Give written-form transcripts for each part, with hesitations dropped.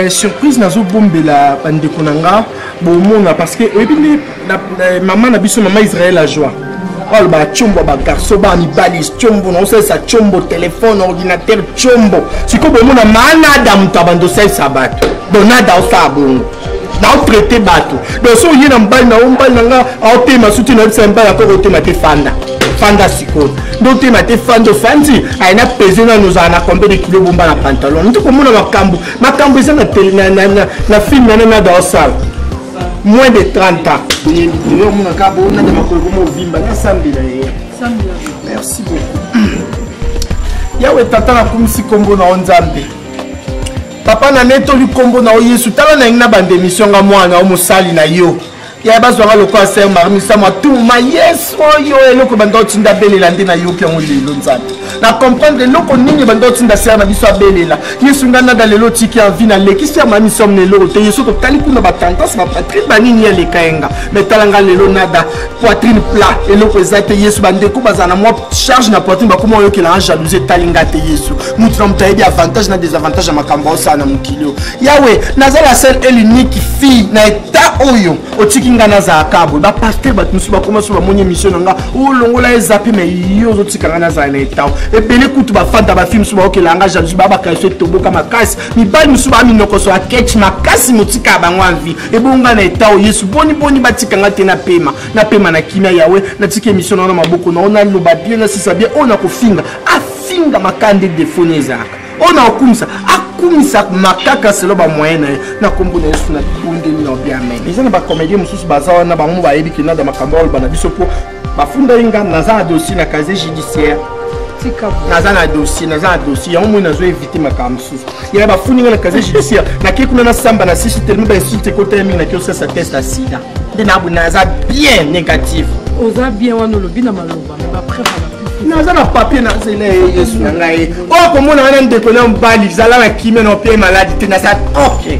surprise nazo bombela bandeko nanga bomona parce que maman na biso maman Israël a joie. Oh ba chombo ba garçon ba mi balis chombo non c'est ça chombo téléphone ordinateur chombo. Siko bomona mana dam tabando c'est sabat. Donada au sabon. Na traité bateau. Donc so yena mbal na ombal nanga au tema souti na samba ya ko tema te fanda. Fanda siko. Donc tema te fanda fanti aina pesé na nous ana combien de kilos bomba na pantalon. Nto komona makambo eza na télé na film na dans salle. Moins de 30 ans. Merci beaucoup. Yawe tata na kumisi kombo na onzambe. Papa na neto li kombo na Yesu tala na ngina bande mission nga mwana o musali na yo. Ya bazwa lokwa ser marmisa ma tout ma Yesu yo eloko bando tinda belela ndina yo pya ngolilo nzambe. Na comprendre loko nini bando tinda ser na biso belela. Yesu ngana da lelo tiki en vie na leki ser ma mission lelo te Yesu to tali kuna batanta sa patrie banini ya lekaenga. Metalanga lelo nada poitrine plat eloko ezate Yesu bande ko bazana moi charge na poitrine ba comment yo ki la jalousie talinga te Yesu. Mutu na mtaidi avantage na désavantage makambo sana mukilio. Yawe nazala seule et l'unique fille na eta oyo otiki ngana za akabo ba pasteur ba musu ba commence ba monye mission nga o longola ezapi me yo zotika ngana za na eta e bele kutu ba fanta ba film suba okela nga jalousie ba ba kaise toboka makasi mi bali musu ba minoko so aketch makasi mutika ba ngwanvi e bonga na eta o Yesu boni batika ngate na pema na kimia yawe na tike mission na maboko na ona loba bien na sisa bien ona kofinga afinga makande defone zaka ona okumisa akumisa makaka selo ba moyen na kombo na Yesu na bunde ni obia amen. Ils ont ba comédien mususu baza na ba mu ba yebi kina da makambo bana biso po bafunda inga naza dossier na casier judiciaire. Naza na dossier ya mu na zo éviter makambo mususu. Ya ba funinga na casier judiciaire na kekuna na samba na sisi tellement ba insulte côté mingi na kio ça test à sida. De na bu naza bien négatif. Oza bien wana lobi na maloba ba prépa naza na papier na zele Yesu ngai o komona wana ndekona mbali zala na kimia na pie maladi te na sa OK.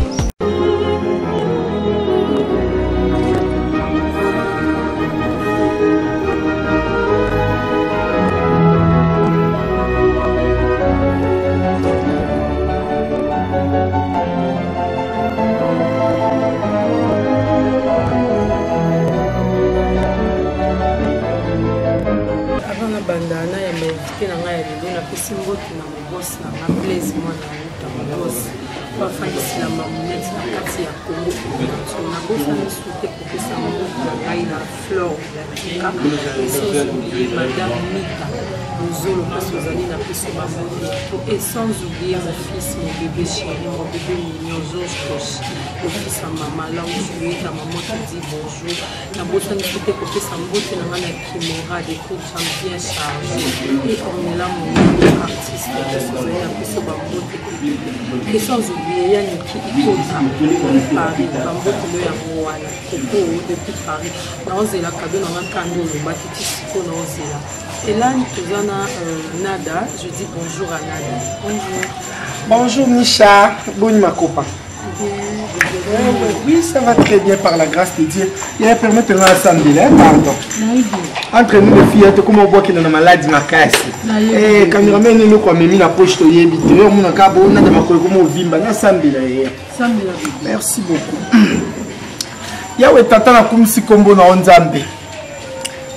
Et sans oublier mon fils, mon bébé chéri, mon bébé mignon, Georges Kochi, le fils à maman, là où tu es, ta maman te dit bonjour. La beauté de côté, côté, sa beauté, la maman qui m'aura des coups, ça me bien chargé. Et on est là, mon artiste, et sans oublier, Yannick qui est Paris, Bambote, le Yamoana, Coco, depuis Paris. Dans la cadeau, dans un cadeau, le bâtiment, c'est là. Et là, nous avons Nada. Je dis bonjour à Nada. Bonjour. Bonjour Misha. Bonne ma copain. Oui, ça va très bien par la grâce de Dieu. Il va permettre de rassembler, pardon. Entre nous les filles, comment on voit qu'il y a une maladie ma casse. Et quand nous ramène nous comme mis la poche de yébite, on a cabo, on a de ma colle comme on vimba, merci beaucoup. Yawe tata na kumisi kombo na onzambe.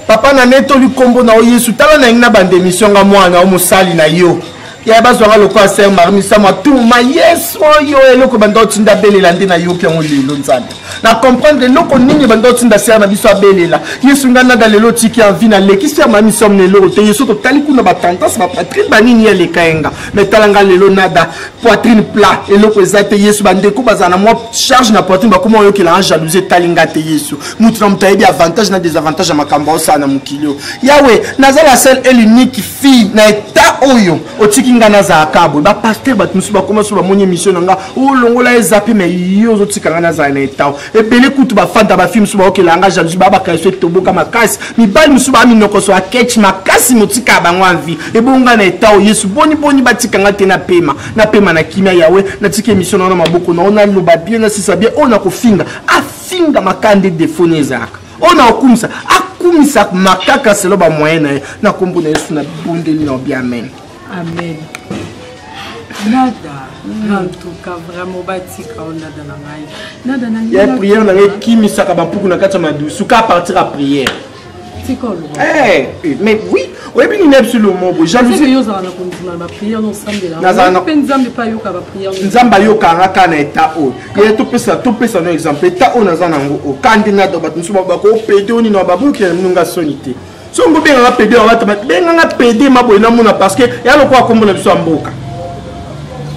Papa na neto li kombo na Yesu tala na ngina bande mission nga mwana o musali na yo. Ya bazwa lokwa ser marmisa ma tout ma Yesu yo eloko bando tinda belela ndina yo pya ngolilo nzambe. Na comprendre loko nini bando tinda ser na biso belela. Yesu ngana da lelo tiki en vie na leki ser ma mission lelo te Yesu to tali kuna batanta sa patrie banini ya lekaenga. Metalanga lelo nada poitrine plat eloko ezate Yesu bande ko bazana moi charge na poitrine ba comment yo ki la jalousie talinga te Yesu. Mutu na mtaidi avantage na désavantage makambo sana mukilio. Yawe nazala seule et l'unique fille na eta oyo otiki ngana za akabo ba pasteur ba musu ba commence ba monye mission nga o longola ezapi me yo zotika ngana za na eta e bele kutu ba fanta ba film suba okela nga jalousie ba ba kaise toboka makasi mi bali musu ba minoko so aketch makasi mutika ba ngwanvi e bonga na eta o Yesu boni batika ngate na pema na kimia yawe na tike mission na maboko na ona loba bien na sisa bien ona kofinga afinga makande defone zaka ona okumisa akumisa makaka selo ba moyen na kombo na Yesu na bunde ni obia amen. Amen. Nada. En tout cas, vraiment, batika on a dans la maille. Il y a prière dans les qui misaka pour qu'on a quatre madou. Souka partir à prière. C'est quoi le mais oui, oui, bien il est sur le mot. Jalousie. Nous avons la prière ensemble là. Nous avons pas eu qu'à prière. Nous avons eu qu'à kana eta o. Il y a tout ça un exemple. Eta o nazana ngo. Kandina do bat nous sommes bako pédé on ino babu qui nous nga sonité. So ngo bien nga pédé on va te mettre bien nga pédé ma boina mona parce que y a le quoi comme le biso mboka.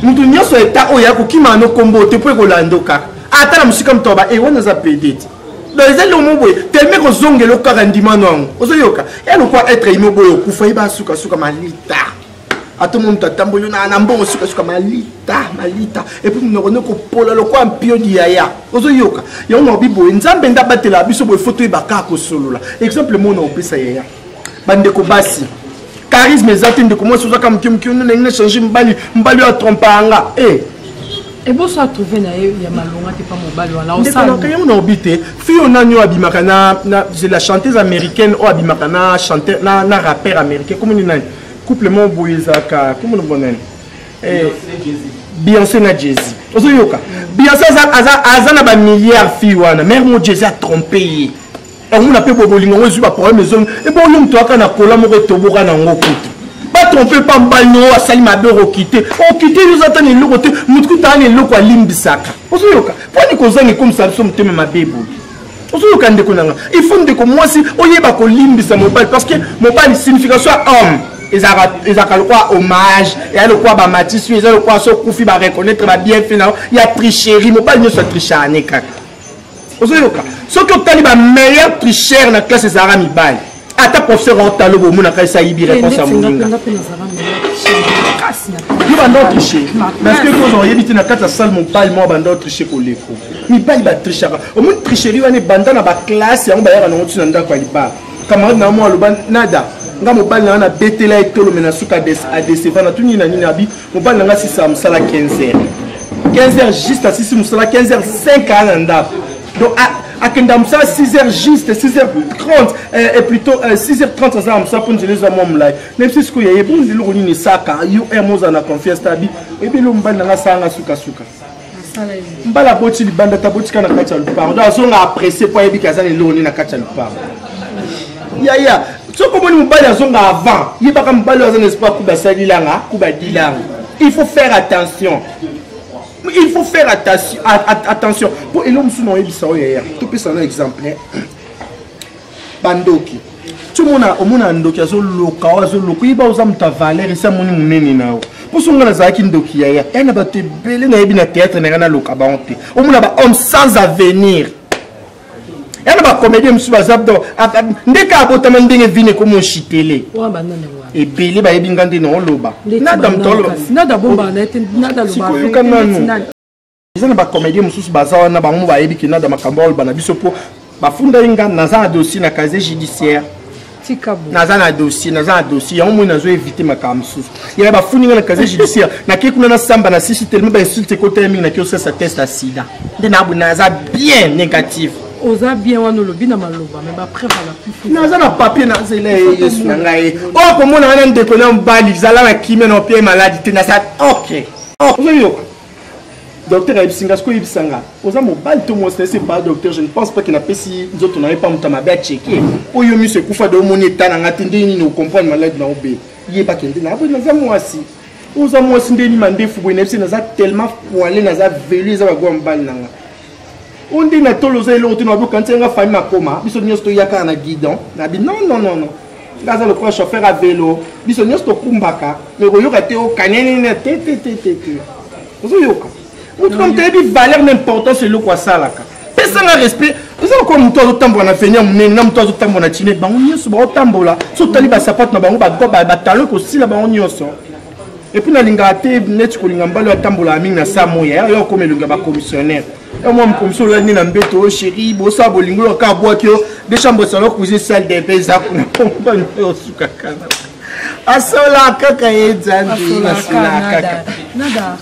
Mutu nyoso eta o ya ko kimano kombo te po ko landoka. Ata na musika mtoba e wana za pédé. Donc les gens ont dit tellement que zonge le carandiment non ozoyoka et le quoi être immobo kufa iba suka malita à tout le monde tambolo na nambo suka malita et puis nous on ko pola le quoi pio di yaya ozoyoka ya on bibo nzambe nda batela biso bo photo ibaka ko solo là exemple mon opesa yaya bande ko basi charisme ezati de comment soza comme kim on na changer mbali a trompanga et bon ça trouver na ya malonga te pas mobali wala on ça on a obité fi on a nyo abimaka na c'est la chanteuse américaine ou abimaka na chanteur na rappeur américain comme ni nani couple mon boyezaka comme on bonen Beyoncé na Jay-Z ozoyoka Beyoncé azana ba milliard fi wana mère mo Jay-Z a trompé on a pe bolingo on zuba problème maison et bon yom to aka na kola mo retoboka na ngokutu pas tromper pas mbano à salima bero quitter on quitter nous attend le côté mutu tane le quoi limbisaka ozoyoka poni kozangi comme ça somme teme mabebo ozoyoka ndeko nanga il faut ndeko moi si oyeba ko limbisa mobile parce que mobile signification homme ils a le quoi hommage et le quoi ba matisse ils a le quoi so kufi ba reconnaître ba bien fait il y a tricherie mobile ne soit tricheur ne kaka ozoyoka ce que tali ba meilleur tricheur na classe ezara mibali ata professeur otalo bo mona kaisa yibi réponse à moninga yo bando tricher parce que quand on yebiti na kata salle mon pal moi bando tricher ko leko mi pal ba tricher au moins tricherie wana banda na ba classe ya ngba ya na ngotu na ndako aliba camarade na moi loban nada nga mobali na betela etolo mena suka a décevant na tuni na nini abi mobali na nga sisa musala 15h juste à 6 musala 15h 5 à ndako donc à Kendamsa 6h juste 6h30 et plutôt 6h30 ça pour nous les amom là même si ce que y a bon de l'origine ni saka yo emoza na confiance tabi et bien le mbanda na sanga suka mbala boti libanda taboti kana kacha lupa donc on a apprécié pour yebi kazana l'origine na kacha lupa ya so comme on mbala zonga avant yeba kam mbala za n'espoir kuba salilanga kuba dilanga il faut faire attention. Il faut faire attention. Pour l'homme sous non ebisa hier. Tout peut un exemple. Bandoki. Tout le monde a au monde ndoki azo loka azo loka iba ozam ta valeur et ça moni muneni nao. Pour son ngana zaki ndoki hier. Elle n'a pas te belé na ebi na théâtre na ngana loka ba honte. Au monde ba homme sans avenir. Elle n'a pas comédien monsieur bazabdo. Ndeka abotama ndenge vine comme chitele. Wa banane wa. Et belé ba ebi ngande no loba. Nada mtolo. Nada bomba na ete nada loba. Ils ont pas comédien mususu bazawa na bango ba ebi kina da makambol bana biso po bafunda inga naza dossier na casier judiciaire tikabo naza dossier on mo nazo éviter makambo mususu il y a bafunda na casier judiciaire na kekuna na samba na sisi tellement ba insulte côté mingi na kio ça test à sida de na bu naza bien négatif oza bien wana lobi na maloba mais ba preuve la plus naza na papier na zele yesu na ngai oh comme on a un déconner en bali zala na kimé na pied maladie na ça OK oh docteur Aibsinga, ce que Ibsanga, aux amours, tout le monde, c'est pas docteur, je ne pense pas qu'il n'a pas si d'autres n'avaient pas mon bien checké. Au yumi se koufa de mon état, n'a attendu ni nous comprendre malade dans l'obé. Il est pas qu'il n'a pas de amours aussi. Aux amours, c'est des mandés fou, et n'a tellement poilé, n'a velu, n'a pas bal nanga. On dit n'a tolo zé l'autre, n'a pas quand il a fait ma coma, bisognos to yaka na guidon, n'a dit non. Gaza le chauffeur à vélo, bisognos to kumbaka, mais au yoka te au canene, té. Vous yoka. Comme tu as dit, valeur d'importance, c'est le quoi ça là. Et ça a respect. Vous savez comme toi, autant pour la finir, on toi, autant pour la chine, on y est sur autant pour là. Sur taliba, ça porte, on va talon aussi là-bas, on y est sur. Et puis, on a l'ingate, net, on a l'ingambalo, autant pour la mine, à Samoya, et on comme le gaba commissionnaire. Et moi, comme ça, là, on a un béto, chéri, bossa, bolingo, le carbois, des chambres, ça va couser salle des paysans, on a pas une peu au soukaka. Asola, kaka, et zandi, asola, kaka. Nada.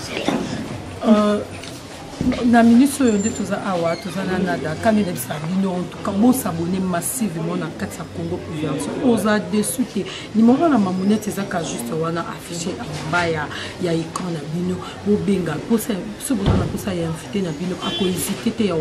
na minute oyo nde toza awa toza na nada kandi na bisa bino en tout cas bosabone massivement na kati ya Congo Confiance oza dessus te numéro na mamonete ezaka juste wana affiché mbaya ya écran na bino bobenga posa so boza na posa ya invité na bino akohésité te ya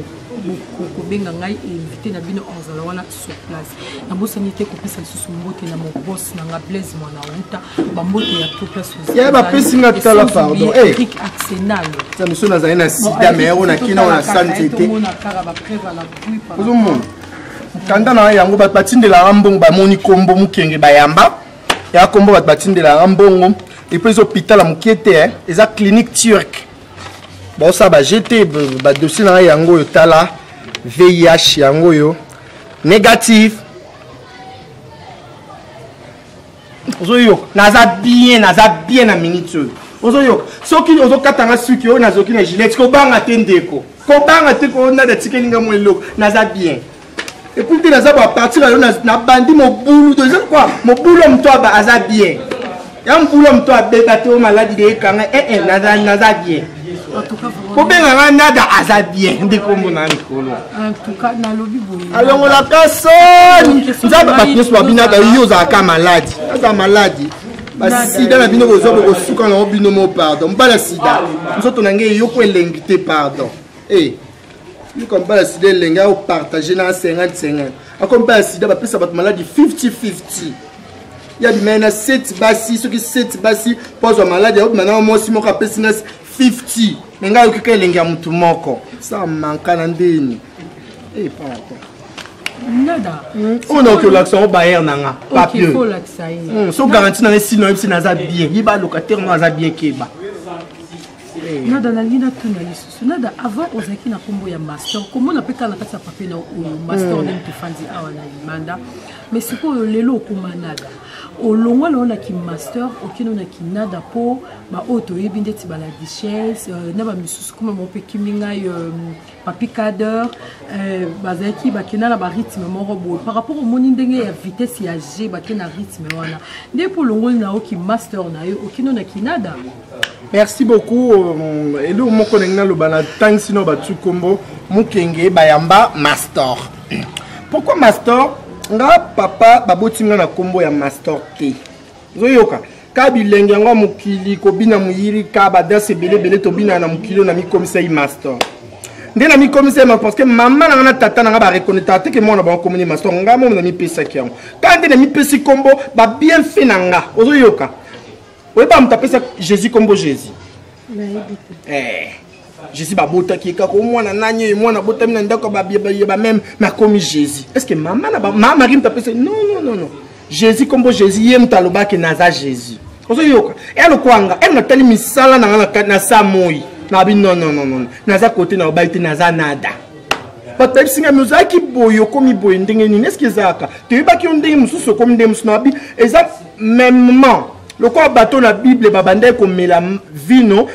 kobenga ngai invité na bino ozala wana sur place na bosani te kopesa lisusu mbote na mobos na nga Blaise mwana wuta bambote ya tout place ya bapesi nga tala pardon Eric Arsenal ça monsieur nazali na sida mais on a kina na santé te ozomona kanda na yango bato batindela mbongo bamoni kombo mukenge bayamba ya kombo bato batindela mbongo et puis hôpital ya mokie te eza clinique turque baosa bajete badossier na yango oyo tala VIH yango oyo négatif ozoyoka naza bien na minute oyo ozoyoka soki ozokatanga suki oyo nazoki na gilet kobanga te ndeko kobanga te konada tikelinga mo eloko naza bien et puis te naza bapartir ayo na bandi mobulu toza quoi mobulu mto aba aza bien ya mobulu mto abeba te o maladi de ekanga naza bien en tout cas kobenga nga nada aza bien ndeko mbona mikolo en tout cas na lobi boye alongola kasoni nzaba bato babinaka yo ozalaka maladi aza maladi basida na bino bozobo kosuka na bino mo pardon mbala sida nzoto na ngai yoko elengi te pardon yoko mbala sida elengi ao partager na 50-50 ako mbala sida bapesa bato maladi 50-50 ya bimena 7 basi soki 7 basi pozwa maladi ya bimana mosi moko apesi na 50 menga yokika elengi ya mutu moko sa manka na ndeni pardon nada on a que l'accent au Bayern nanga papier il faut l'accent so garantie na si non si naza bien yiba locataire no aza bien keba nada na lina tuna lisusu nada avant ozaki na kombo ya master comment na peka na kati ya papier na master de mtefandi awa na imanda mais sikoyo lelo okuma nada olongwa na ki master okino na kinada po ba auto yebi ndeti bala duchesse na ba misusu kuma mo pe kiminga papi cadre bazaki bakena na ba rythme moko bo par rapport au moni ndenge ya vitesse ya G bakena rythme wana nde po longwa na ki master na yo okino na kinada. Merci beaucoup elo moko nengna lo bana tang sino ba tu kombo mukenge bayamba master. Pourquoi master? Nga papa babotinga na kombo ya master te zoyoka ka bilenge ngo mukili ko bina muyiri ka badase belebele to bina na mukilo na mi commissaire master nde na mi commissaire parce que maman na tata na ba reconnaître que moi na ba communier master nga mo na mi pesa kiam ka nde na mi pesi kombo ba bien fait nanga zoyoka we ba mtapesa Jésus kombo Jésus Jésus babota ki ka ko mwana nanye mwana bota mina ndako ba même ma komi Jésus est-ce que maman na ba mama rim tapese non Jésus kombo Jésus yem taloba ke naza Jésus ozo yoka elo kwanga na tali misala na sa moi na bi non naza côté na ba ite naza nada but singa muzaki boyo komi boyo ndenge ni est-ce que zaka te ba ki ndenge mususu komi ndenge mususu na bi eza mêmement le quoi bateau la Bible babande ko mela vino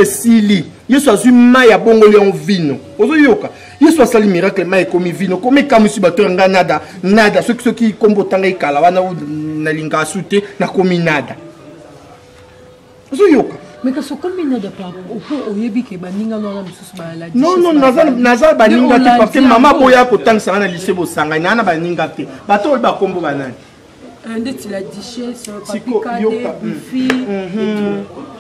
esili yesu azui mai ya bongo lion vino ozoyoka yesu asali miracle mai komi vino komi kamusi bato nga nada soki kombo tanga ikala wana na linga sute na komi nada ozoyoka mais que ce komi nada pa au oyebi ke baninga no na mususu ba la non naza baninga te parce que mama boya ko tanga na lycée bosanga na baninga te bato ba kombo banani ndeti la duchesse papi cadre fille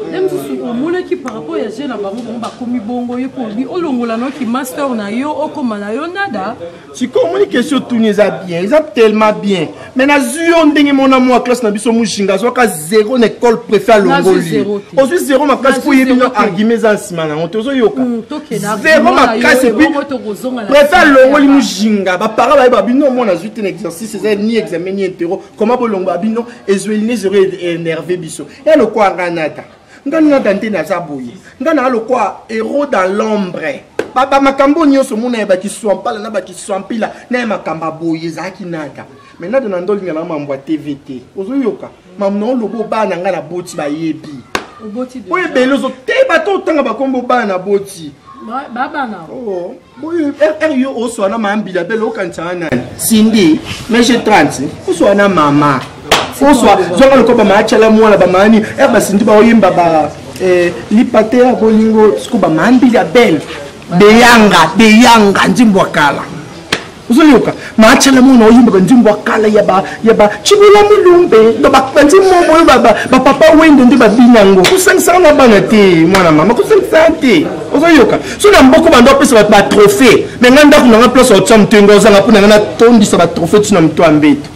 même si on mona ki par rapport ya jeune bango ba komi bongo ye pour lui olongola no ki master na yo okoma na yo nada si comme question tourner ça bien ils ont tellement bien mais na zuyo ndenge mona mo classe na biso mushinga so ka zéro na école préfère longoli aussi zéro ma classe pour yebino arguments en sima na onto yoka zéro ma classe puis préfère longoli mushinga ba para ba bino mo na zuite na exercice c'est ni examen ni interro comment bolongo abino ezoline zero énervé biso et le quoi nganata nganata nte na zaboye ngana le quoi héros dans l'ombre baba makambo nyoso mona ba ki swampala na ba ki swampila na makamba boye zaki nata maintenant de nando lingala mambo TVT ozoyoka mamno lobo bana ngala boti ba yebi oboti de oye belozo te bato tanga bakombo bana boti baba na oh boye yo oswana mambila belo kantsana Cindy meje 30 oswana mama oswa zonga lokoba maachala mwana ba mani ba Cindy ba oyimba ba lipate ya bolingo skuba mambila bel deyanga nzimbo akala uzoyoka machala mona oyimba nzimbo akala yaba chibula mulumbe nzimbo boyo papa wende ndi babinango kusangisa na bana te mwana mama kusangisa te uzoyoka so na mboko bando apesa ba trophée mais nganda kuna place otsa mtengo zanga puna na tondisa ba trophée tuna mtu ambeto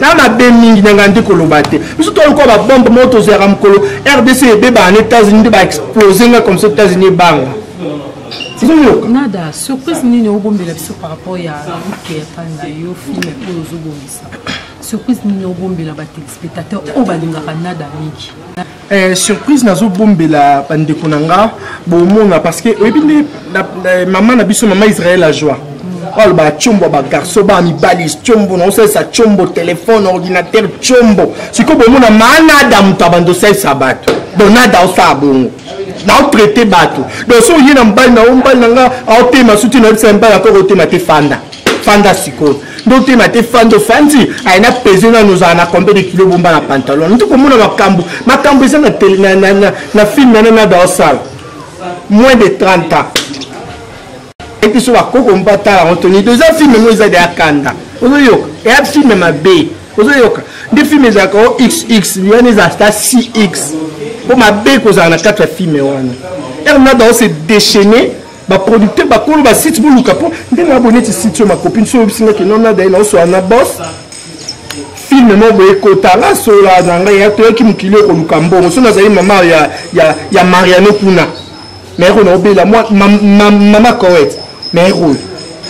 na mabe mingi na ngandi koloba te biso to ko ba bombe moto zera mkolo RDC beba en États-Unis ba exploser nga comme ça États-Unis banga. Nada, surprise nini obombela biso par rapport ya Panda yo film pour ozobombisa. Surprise nini obombela ba téléspectateur o balingaka nada mingi. Surprise nazo bombela bande konanga bomona parce que ebinde maman na biso maman Israël a joie. Oh ba chombo ba garçon ba mi balis chombo na osa sa chombo téléphone ordinateur chombo. Siko bomona manada mutabando sai sabato. Donada osa bongo. Na traité bateau donc so yena mbali na ombali nanga aote masuti na tsemba ko rote mate fanda siko donc te mate fando fanti aina peser na nous ana combien de kilos bomba na pantalon ndiko mona makambo eza na tele na film na dans salle moins de 30 ans et puis so ba koko mbata Anthony deux films moi eza de akanda ozoyoka et a film ma B ozoyoka des films za ko XX yana za 6X. Pour ma belle cause en a 4 films on a dans se déchaîner ba producteur ba kolo ba site bulu kapo ndena abonné ci site ma copine so bisinga ke non na dai na so ana boss film mo boye ko tala so la nanga ya to ki mukile ko lukambo so na zali mama ya Mariano kuna mais on obela moi mama correct mais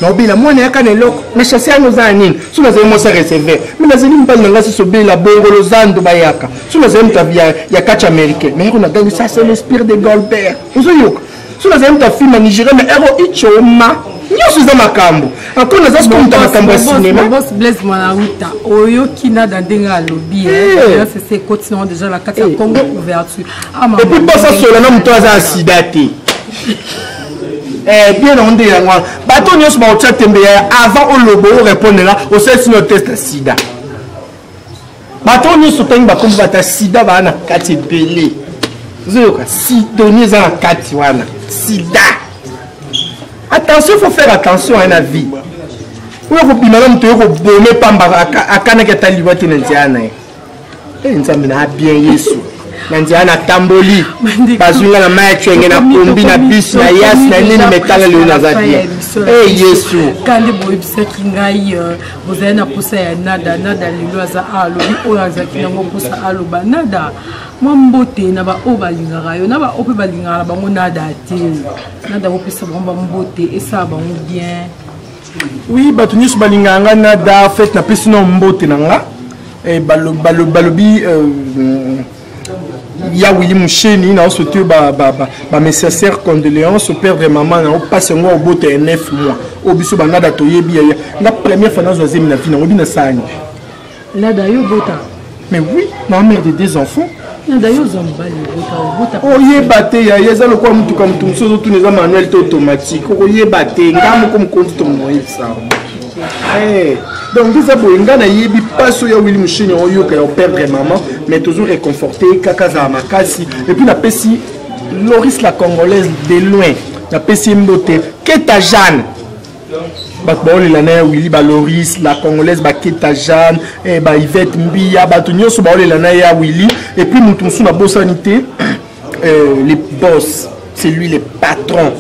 non bila moi ne yakane loko na chasser nos anines sous la zemo ça réservé mais la zeni mbali nga so bila bongolo zando bayaka sous la zemo ta via ya catch américain mais on a gagné ça c'est l'esprit de Goldberg uzoyoka sous la zemo ta film nigérien mais héros ichoma nyoso za makambo encore na za ko mta makambo cinéma boss Blaise Manaruta oyo kina dandenga lobby c'est continuons déjà la carte Congo ouverture et puis pas ça solo na mto za sidate bien on dit là bateau nyos ba otcha tembe avant au lobo répondre là au sel sur test sida bateau nyos tengi ba komba ta sida ba na kati belé zoyoka si donner za kati wana sida attention faut faire attention à la vie ou ko bimala mto ko bomé pamba akana ke talibati na nziana nzambe na bien Yesu nandiana tamboli bazunga na maechenge na kombi na bis na yas na nini metala le nazadi Yesu kandi boyebisa kingai bozali na posa ya nada lelo aza alobi oyo azaki nango posa aloba nada mwa mbote na ba o balingaka yo na ba o pe balingaka na bango nada te nada kopesa bango mbote esala bango bien oui bato nyonso balingaka nada fait na pesi no mbote nanga balobi il y a Willy Moucheni, il a sauté mes sincères condoléances au père de maman, on passe moi au bout de 9 mois. Au biso banada toyebi la première fois dans la vie, on dit na sani. Là d'ailleurs bota. Mais oui, ma mère de 2 enfants. Là d'ailleurs zambali bota. Oh yebate ya yeza le quoi mutu comme tout so tout les manuel automatique. Oh yebate ngam comme compte ton moyen ça. Donc vous avez un yebi pas sur Willy Moucheni oyo que père et maman mais toujours réconforté kakaza makasi et puis la pesi Loris la congolaise de loin la pesi mbote Keta Jeanne bakboli la na Willy ba Loris la congolaise ba Keta Jeanne et ba Yvette Mbia ba tunyo so ba la na ya Willy et puis mutunsu na bosanité les boss c'est lui le patron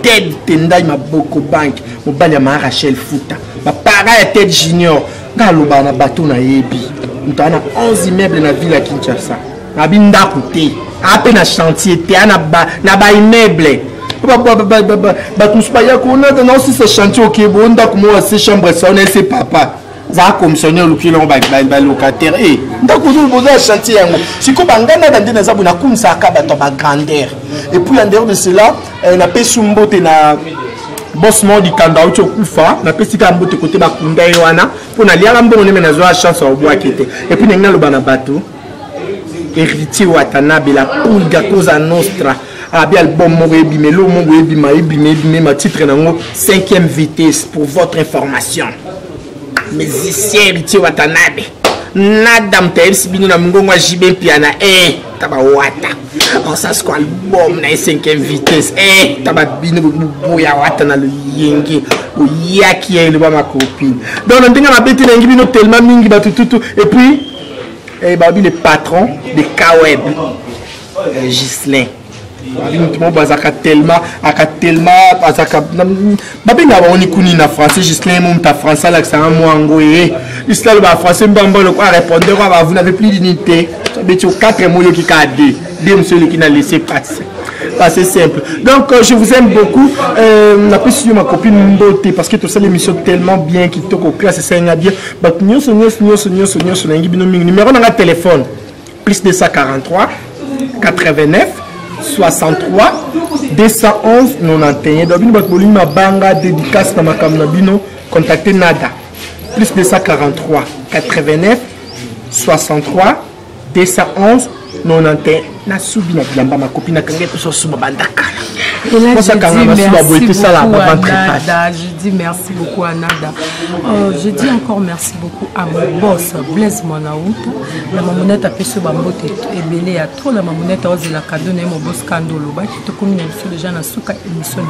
Ted Tendai Maboko Bank mobali ya Rachel Futa ba para ya Ted Junior ngaloba na bateau na yebi mutana 11 immeubles na ville ya Kinshasa na binda côté ape na chantier te na ba immeuble ba tous pas ya kona na aussi ce chantier OK bonda comme c'est chambre ça on est papa za commissionnaire lukilo ba locataire ndako zo boza chantier yango siko bangana dande na zabu na kumsa ka bato ba grandeur et puis en dehors de cela na pesumbote na boss mo di kanda ucho kufa na pesika mbote côté ba kunda wana pour na liala mbongo ne menazo a chance au bois kete et puis ngina loba na bateau héritier Watanabe la pulga cosa nostra abi album mo ebime lo mo ebime ma titre nango 5e vitesse pour votre information musicien héritier Watanabe nada mtaebisi bino na mngongo jibe piana taba wata on ça c'est quoi album na 5e vitesse taba bino boya wata na le yenge o yaki ele ba ma copine donc ndinga mabeti na ngibino tellement mingi batututu et puis babi le patron de Kaweb Gislin bazaka tellement bazaka babenga baoni kuni na français Gislin mon ta français l'accent mwango Gislin ba français mbamba le quoi répondre quoi vous n'avez plus d'unité beti au 4 mots qui cadé deux monsieur qui n'a laissé passer c'est simple donc je vous aime beaucoup on a pu suivre ma copine Mbote parce que tout ça l'émission tellement bien qui toko classe c'est un bien but nyoso nangi bino mingi numéro na téléphone plus 243 89 63 211 91 donc bino bolimi mabanga dédicace na makamna bino contacter nada plus 243 89 63 211 91 na subi na bilamba ma copine na kangé so suba bandaka. Et là, je dis merci beaucoup à Nada. Je dis encore merci beaucoup à mon boss, Blaise Manaout. La mamonette a fait ce bambote et belé à trop. La mamonette a osé la cadeau, mon boss Kandolo. Qui te commune sur les gens à Souka émission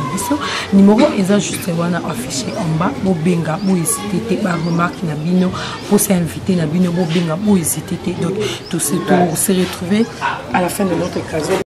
de numéro est justement affiché en bas. Bobenga, bo hésité, ba remarque Nabino, pour s'inviter Nabino, Bobenga, bo hésité. Donc, tout se retrouver à la fin de notre occasion.